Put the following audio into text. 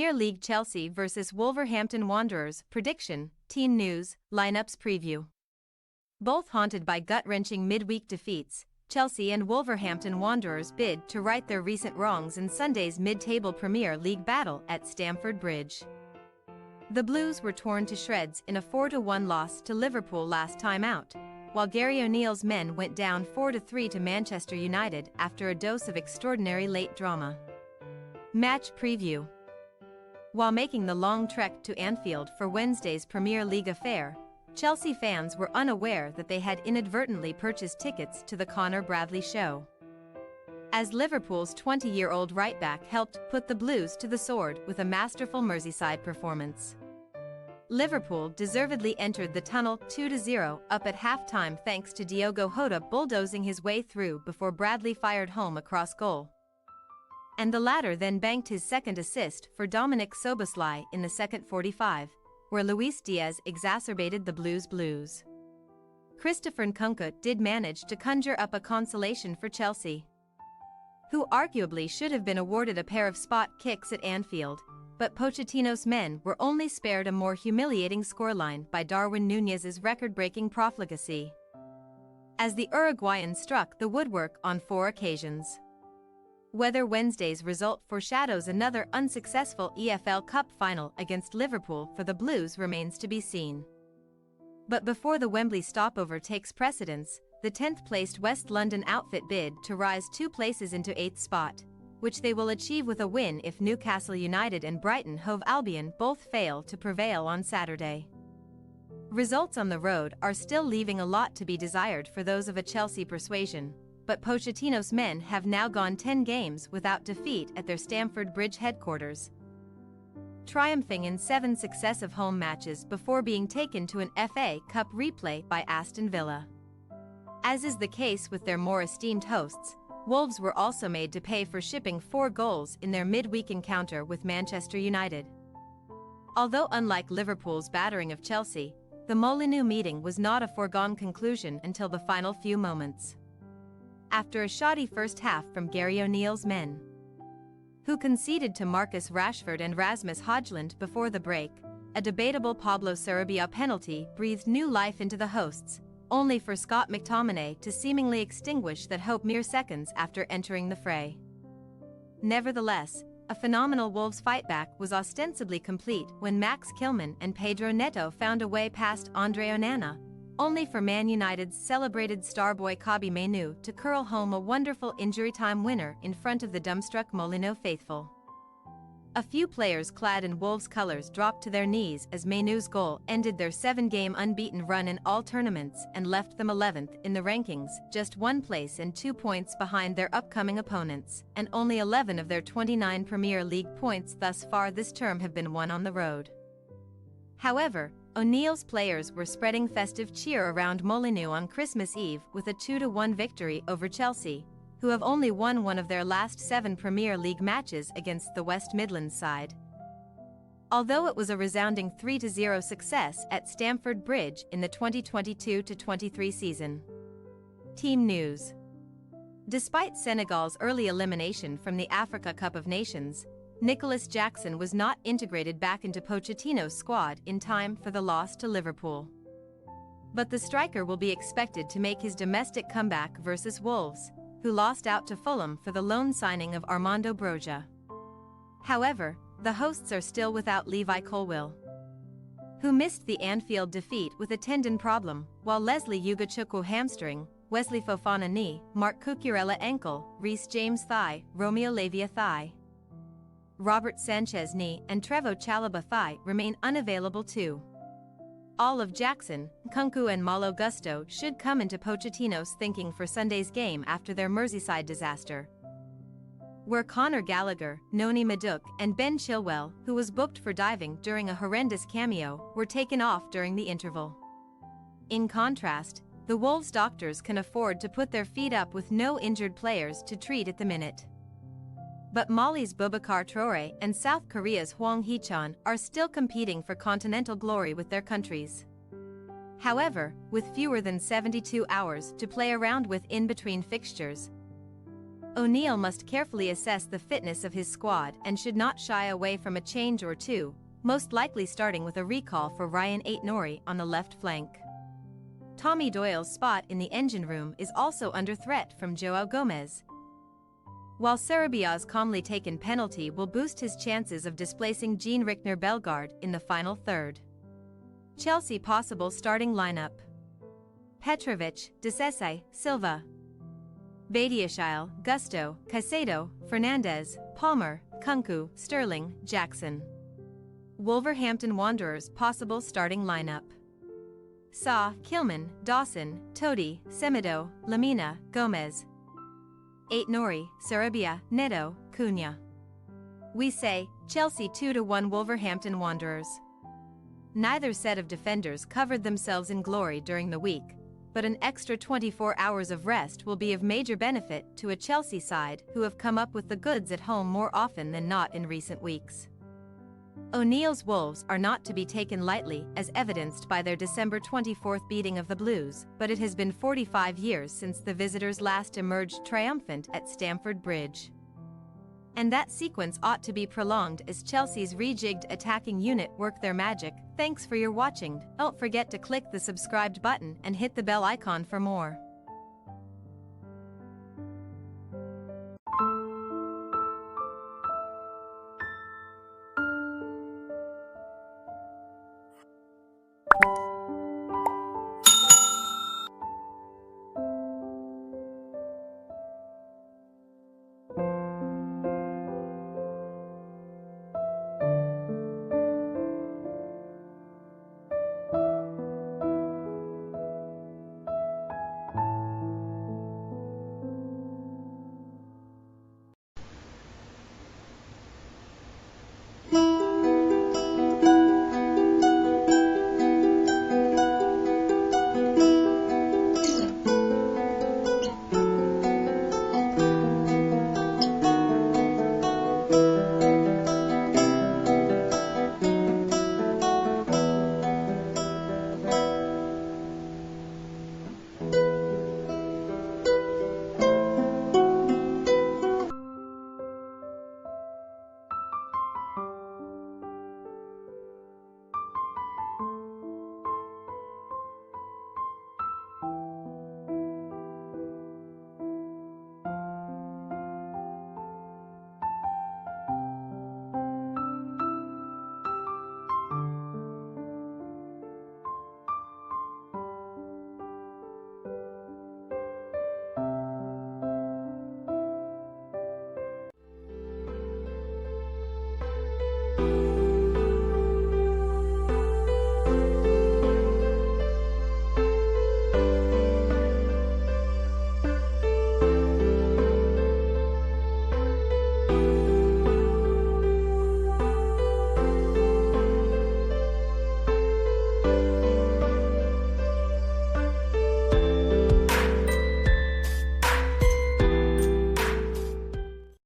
Premier League Chelsea vs Wolverhampton Wanderers, prediction, team news, lineups preview. Both haunted by gut-wrenching midweek defeats, Chelsea and Wolverhampton Wanderers bid to right their recent wrongs in Sunday's mid-table Premier League battle at Stamford Bridge. The Blues were torn to shreds in a 4-1 loss to Liverpool last time out, while Gary O'Neill's men went down 4-3 to Manchester United after a dose of extraordinary late drama. Match preview. While making the long trek to Anfield for Wednesday's Premier League affair, Chelsea fans were unaware that they had inadvertently purchased tickets to the Connor Bradley show. As Liverpool's 20-year-old right-back helped put the Blues to the sword with a masterful Merseyside performance. Liverpool deservedly entered the tunnel 2-0 up at halftime thanks to Diogo Jota bulldozing his way through before Bradley fired home a cross goal. And the latter then banked his second assist for Dominik Szoboszlai in the second 45, where Luis Diaz exacerbated the Blues. Christopher Nkunku did manage to conjure up a consolation for Chelsea, who arguably should have been awarded a pair of spot kicks at Anfield, but Pochettino's men were only spared a more humiliating scoreline by Darwin Núñez's record-breaking profligacy, as the Uruguayan struck the woodwork on 4 occasions. Whether Wednesday's result foreshadows another unsuccessful EFL Cup final against Liverpool for the Blues remains to be seen. But before the Wembley stopover takes precedence, the 10th-placed West London outfit bid to rise 2 places into 8th spot, which they will achieve with a win if Newcastle United and Brighton Hove Albion both fail to prevail on Saturday. Results on the road are still leaving a lot to be desired for those of a Chelsea persuasion, but Pochettino's men have now gone 10 games without defeat at their Stamford Bridge headquarters, triumphing in 7 successive home matches before being taken to an FA Cup replay by Aston Villa. As is the case with their more esteemed hosts, Wolves were also made to pay for shipping 4 goals in their midweek encounter with Manchester United. Although unlike Liverpool's battering of Chelsea, the Molineux meeting was not a foregone conclusion until the final few moments. After a shoddy first half from Gary O'Neill's men, who conceded to Marcus Rashford and Rasmus Højlund before the break, a debatable Pablo Sarabia penalty breathed new life into the hosts, only for Scott McTominay to seemingly extinguish that hope mere seconds after entering the fray. Nevertheless, a phenomenal Wolves fightback was ostensibly complete when Max Kilman and Pedro Neto found a way past Andre Onana, only for Man United's celebrated starboy Kobbie Mainoo to curl home a wonderful injury-time winner in front of the dumbstruck Molineux faithful. A few players clad in Wolves colours dropped to their knees as Mainoo's goal ended their 7-game unbeaten run in all tournaments and left them 11th in the rankings, just 1 place and 2 points behind their upcoming opponents, and only 11 of their 29 Premier League points thus far this term have been won on the road. However, O'Neill's players were spreading festive cheer around Molineux on Christmas Eve with a 2-1 victory over Chelsea, who have only won one of their last 7 Premier League matches against the West Midlands side. Although it was a resounding 3-0 success at Stamford Bridge in the 2022-23 season. Team news. Despite Senegal's early elimination from the Africa Cup of Nations, Nicholas Jackson was not integrated back into Pochettino's squad in time for the loss to Liverpool. But the striker will be expected to make his domestic comeback versus Wolves, who lost out to Fulham for the loan signing of Armando Broja. However, the hosts are still without Levi Colwill, who missed the Anfield defeat with a tendon problem, while Leslie Ugochukwu hamstring, Wesley Fofana knee, Marc Cucurella ankle, Reece James thigh, Romeo Lavia thigh, Robert Sanchez knee and Trevoh Chalobah thigh remain unavailable too. All of Jackson, Nkunku and Malo Gusto should come into Pochettino's thinking for Sunday's game after their Merseyside disaster, where Conor Gallagher, Noni Madueke and Ben Chilwell, who was booked for diving during a horrendous cameo, were taken off during the interval. In contrast, the Wolves doctors can afford to put their feet up with no injured players to treat at the minute. But Mali's Boubacar Traoré and South Korea's Hwang Hee-chan are still competing for continental glory with their countries. However, with fewer than 72 hours to play around with in between fixtures, O'Neill must carefully assess the fitness of his squad and should not shy away from a change or two, most likely starting with a recall for Ryan Aït-Nouri on the left flank. Tommy Doyle's spot in the engine room is also under threat from João Gomes, while Sarabia's calmly taken penalty will boost his chances of displacing Jean Rickner Bellegarde in the final third. Chelsea possible starting lineup: Petrovic, Disese, Silva, Badiashile, Gusto, Caicedo, Fernandes, Palmer, Kunku, Sterling, Jackson. Wolverhampton Wanderers possible starting lineup: Sa, Kilman, Dawson, Todi, Semedo, Lamina, Gomez, Aït-Nouri, Sarabia, Neto, Cunha. We say, Chelsea 2-1 Wolverhampton Wanderers. Neither set of defenders covered themselves in glory during the week, but an extra 24 hours of rest will be of major benefit to a Chelsea side who have come up with the goods at home more often than not in recent weeks. O'Neill's Wolves are not to be taken lightly, as evidenced by their December 24th beating of the Blues, but it has been 45 years since the visitors last emerged triumphant at Stamford Bridge. And that sequence ought to be prolonged as Chelsea's rejigged attacking unit work their magic. Thanks for your watching. Don't forget to click the subscribed button and hit the bell icon for more.